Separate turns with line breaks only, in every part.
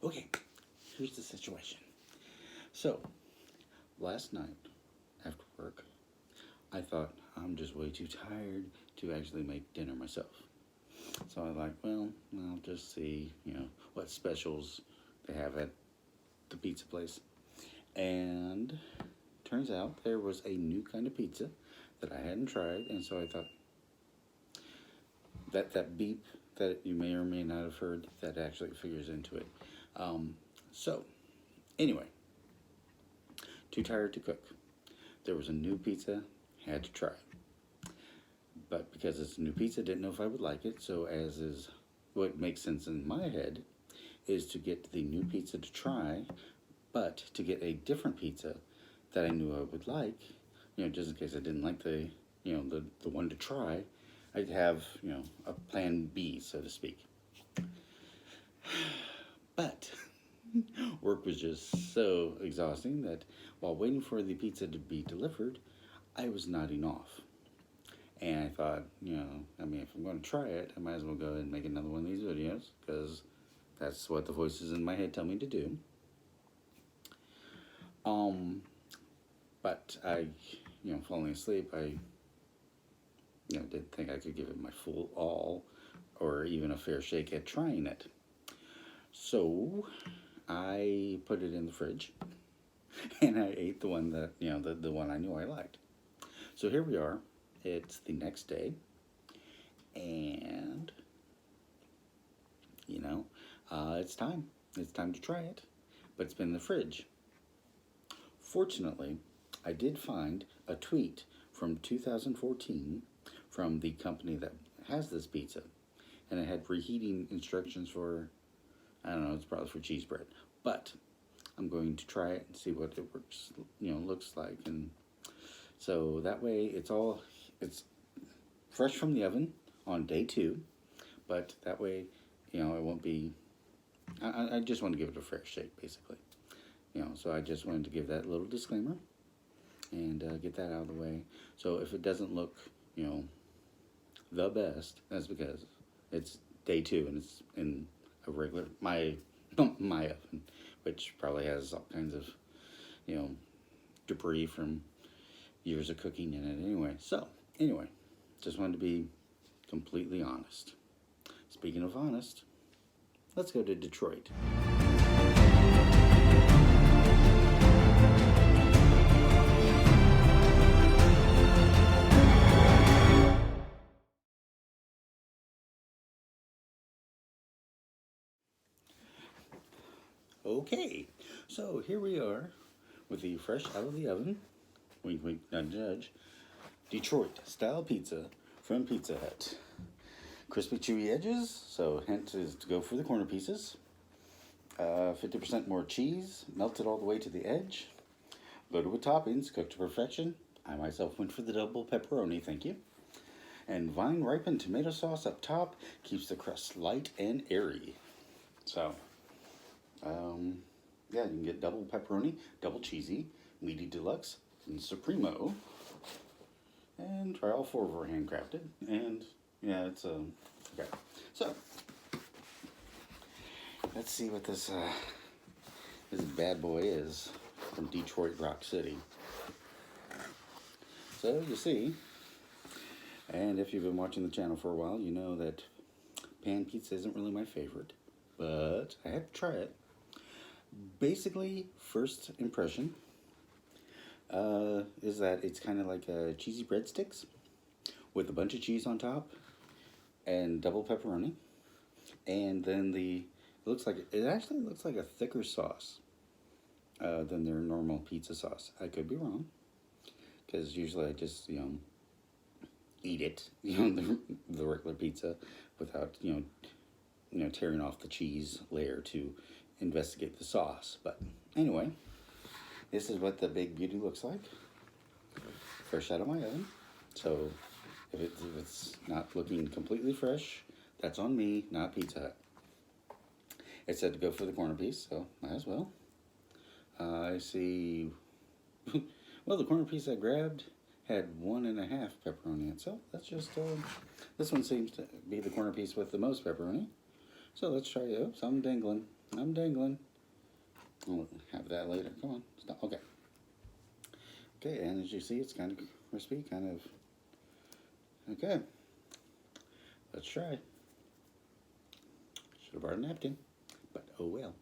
Okay, here's the situation. So, last night after work, I thought I'm just way too tired to actually make dinner myself. So I like, well, I'll just see, what specials they have at the pizza place. And turns out there was a new kind of pizza that I hadn't tried, and so I thought that beep that you may or may not have heard that actually figures into it. Um, so anyway, too tired to cook. There was a new pizza, had to try. But because it's a new pizza, didn't know if I would like it. So as is what makes sense in my head is to get the new pizza to try, but to get a different pizza that I knew I would like, just in case I didn't like the one to try, I'd have, a plan B, so to speak. But work was just so exhausting that while waiting for the pizza to be delivered, I was nodding off. And I thought, if I'm going to try it, I might as well go ahead and make another one of these videos because that's what the voices in my head tell me to do. But I, falling asleep, I, didn't think I could give it my full all or even a fair shake at trying it. So I put it in the fridge and I ate the one that, the one I knew I liked. So here we are. It's the next day and, it's time. It's time to try it, but it's been in the fridge. Fortunately, I did find a tweet from 2014 from the company that has this pizza, and it had reheating instructions for, I don't know, it's probably for cheese bread, but I'm going to try it and see what it works, looks like, and so that way it's fresh from the oven on day 2, but that way, it won't be. I just want to give it a fair shake, basically. So I just wanted to give that little disclaimer and get that out of the way. So if it doesn't look, the best, that's because it's day 2 and it's in a regular my oven, which probably has all kinds of, debris from years of cooking in it anyway. So anyway, just wanted to be completely honest. Speaking of honest, let's go to Detroit. Okay, so here we are with the fresh out of the oven, wink wink nudge nudge, Detroit style pizza from Pizza Hut. Crispy chewy edges, so hint is to go for the corner pieces. 50% more cheese, melted all the way to the edge. Loaded with toppings, cooked to perfection. I myself went for the double pepperoni, thank you. And vine ripened tomato sauce up top keeps the crust light and airy. So, yeah, you can get double pepperoni, double cheesy, meaty deluxe, and supremo. And try all 4 of our handcrafted. And yeah, it's okay. So let's see what this bad boy is from Detroit Rock City. So you see, and if you've been watching the channel for a while, you know that pan pizza isn't really my favorite, but I had to try it. Basically, first impression is that it's kind of like cheesy breadsticks with a bunch of cheese on top and double pepperoni, and then it actually looks like a thicker sauce than their normal pizza sauce. I could be wrong, because usually I just eat it, the regular pizza without tearing off the cheese layer to investigate the sauce. But anyway, this is what the big beauty looks like, fresh out of my oven. So if it's not looking completely fresh, that's on me, not Pizza Hut. It said to go for the corner piece, so might as well. I see, well, the corner piece I grabbed had 1.5 pepperoni in it, so that's just, this one seems to be the corner piece with the most pepperoni. So let's try it. Oops, I'm dangling. I'm dangling. I'll have that later. Come on, stop. Okay. Okay, and as you see, it's kind of crispy, kind of. Okay. Let's try. Should have brought a napkin, but oh well.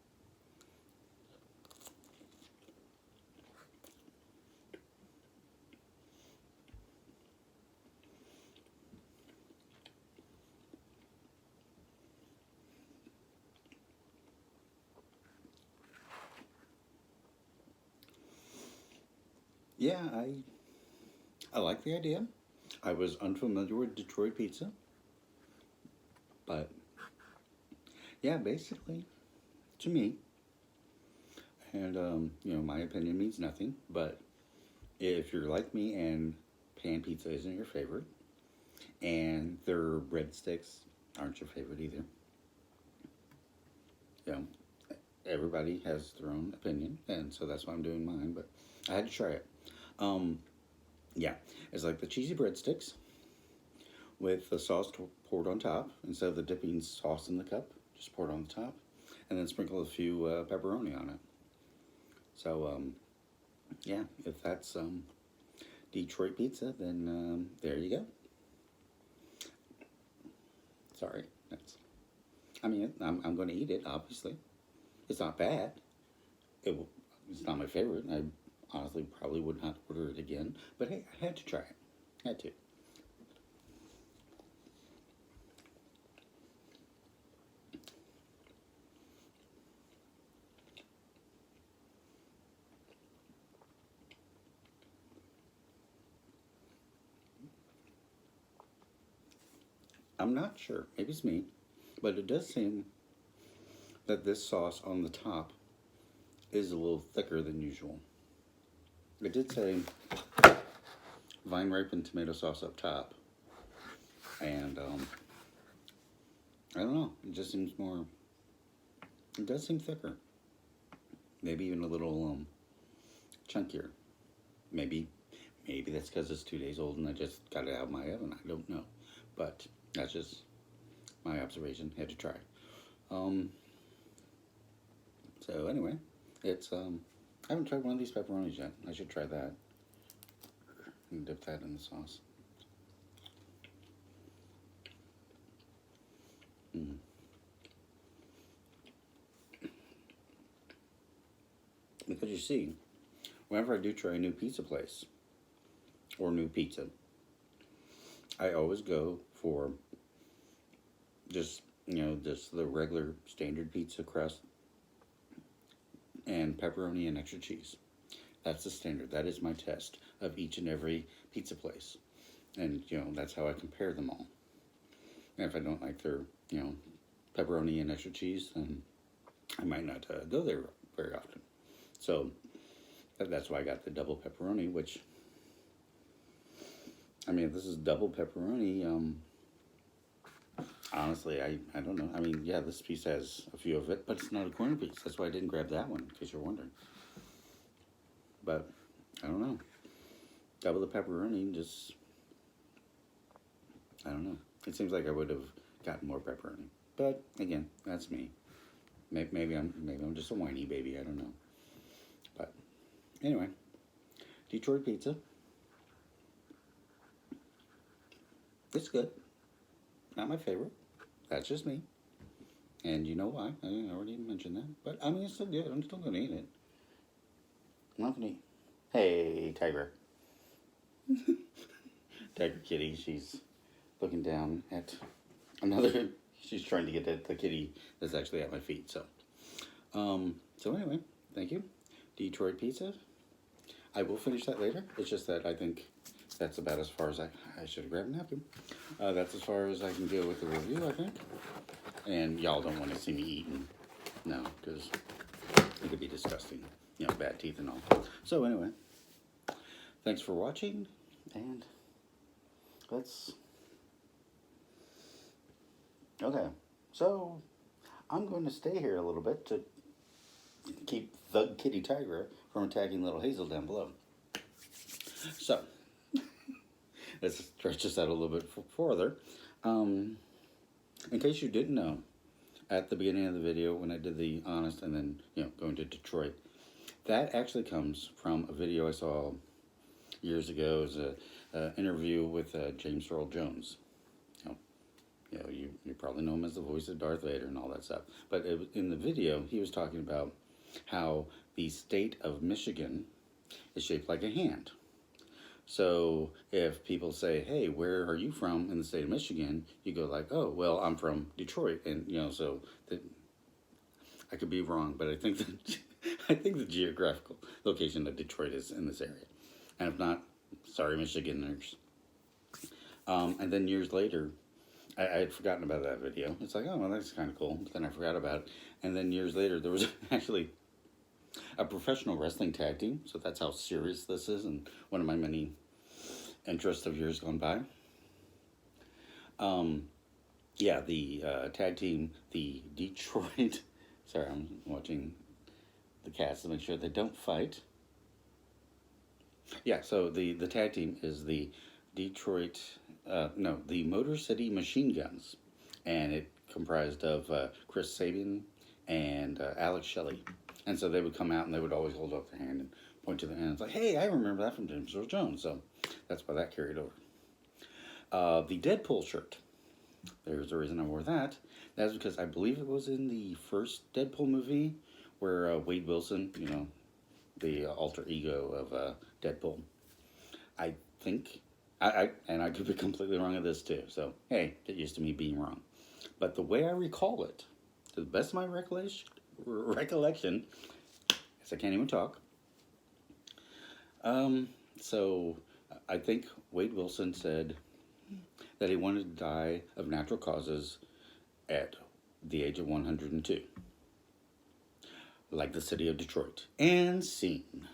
Yeah, I like the idea. I was unfamiliar with Detroit pizza, but yeah, basically, to me, and my opinion means nothing. But if you're like me and pan pizza isn't your favorite, and their breadsticks aren't your favorite either, you know, everybody has their own opinion, and so that's why I'm doing mine. But I had to try it. Um, yeah, it's like the cheesy breadsticks with the sauce poured on top instead of the dipping sauce in the cup. Just pour it on the top, and then sprinkle a few pepperoni on it. So yeah, if that's Detroit pizza, then there you go. Sorry, that's. I mean, I'm going to eat it. Obviously, it's not bad. It's not my favorite. I honestly probably would not order it again. But hey, I had to try it. Had to. I'm not sure. Maybe it's me, but it does seem that this sauce on the top is a little thicker than usual. It did say vine ripened tomato sauce up top, and I don't know. It just seems more. It does seem thicker. Maybe even a little chunkier. Maybe, maybe that's because it's 2 days old and I just got it out of my oven. I don't know, but that's just my observation. Had to try. Um, so anyway, it's I haven't tried one of these pepperonis yet. I should try that and dip that in the sauce. Mm. Because you see, whenever I do try a new pizza place or new pizza, I always go for just just the regular standard pizza crust and pepperoni and extra cheese. That's the standard. That is my test of each and every pizza place, and that's how I compare them all. And if I don't like their pepperoni and extra cheese, then I might not go there very often. So that's why I got the double pepperoni, which, I mean, if this is double pepperoni, honestly, I don't know. I mean, yeah, this piece has a few of it, but it's not a corner piece. That's why I didn't grab that one, in case you're wondering. But, I don't know. Double the pepperoni, just, I don't know. It seems like I would have gotten more pepperoni. But, again, that's me. Maybe I'm just a whiny baby, I don't know. But, anyway, Detroit pizza. It's good. Not my favorite. That's just me. And you know why? I already mentioned that. But I mean, it's still good. I'm still going to eat it. I'm not going to eat. Hey, Tiger. Tiger kitty. She's looking down at another. She's trying to get at the kitty that's actually at my feet. So anyway, thank you. Detroit pizza. I will finish that later. It's just that I think that's about as far as I should have grabbed a napkin. That's as far as I can go with the review, I think. And y'all don't want to see me eating. No, because it could be disgusting. Bad teeth and all. So anyway, thanks for watching. And let's... Okay, so I'm going to stay here a little bit to keep Thug Kitty Tiger from attacking little Hazel down below. So, let's stretch this out a little bit further. In case you didn't know, at the beginning of the video when I did the honest, and then going to Detroit. That actually comes from a video I saw years ago. It was a interview with James Earl Jones. You probably know him as the voice of Darth Vader and all that stuff. But in the video, he was talking about how the state of Michigan is shaped like a hand. So if people say, "Hey, where are you from in the state of Michigan?" you go like, "Oh, well, I'm from Detroit," and I could be wrong, but I think that I think the geographical location of Detroit is in this area, and if not, sorry, Michiganders. And then years later, I had forgotten about that video. It's like, oh, well, that's kind of cool. But then I forgot about it, and then years later, there was actually a professional wrestling tag team. So that's how serious this is, and one of my many interests of years gone by. The tag team, the Detroit. Sorry, I'm watching the cats to make sure they don't fight. Yeah, so the tag team is the the Motor City Machine Guns, and it comprised of Chris Sabin and Alex Shelley. And so they would come out and they would always hold up their hand and point to their hand. It's like, hey, I remember that from James Earl Jones. So that's why that carried over. The Deadpool shirt. There's a reason I wore that. That's because I believe it was in the first Deadpool movie where Wade Wilson, the alter ego of Deadpool. I think, and I could be completely wrong on this too. So, hey, get used to me being wrong. But the way I recall it, to the best of my recollection, yes, I can't even talk. So I think Wade Wilson said that he wanted to die of natural causes at the age of 102. Like the city of Detroit. And scene.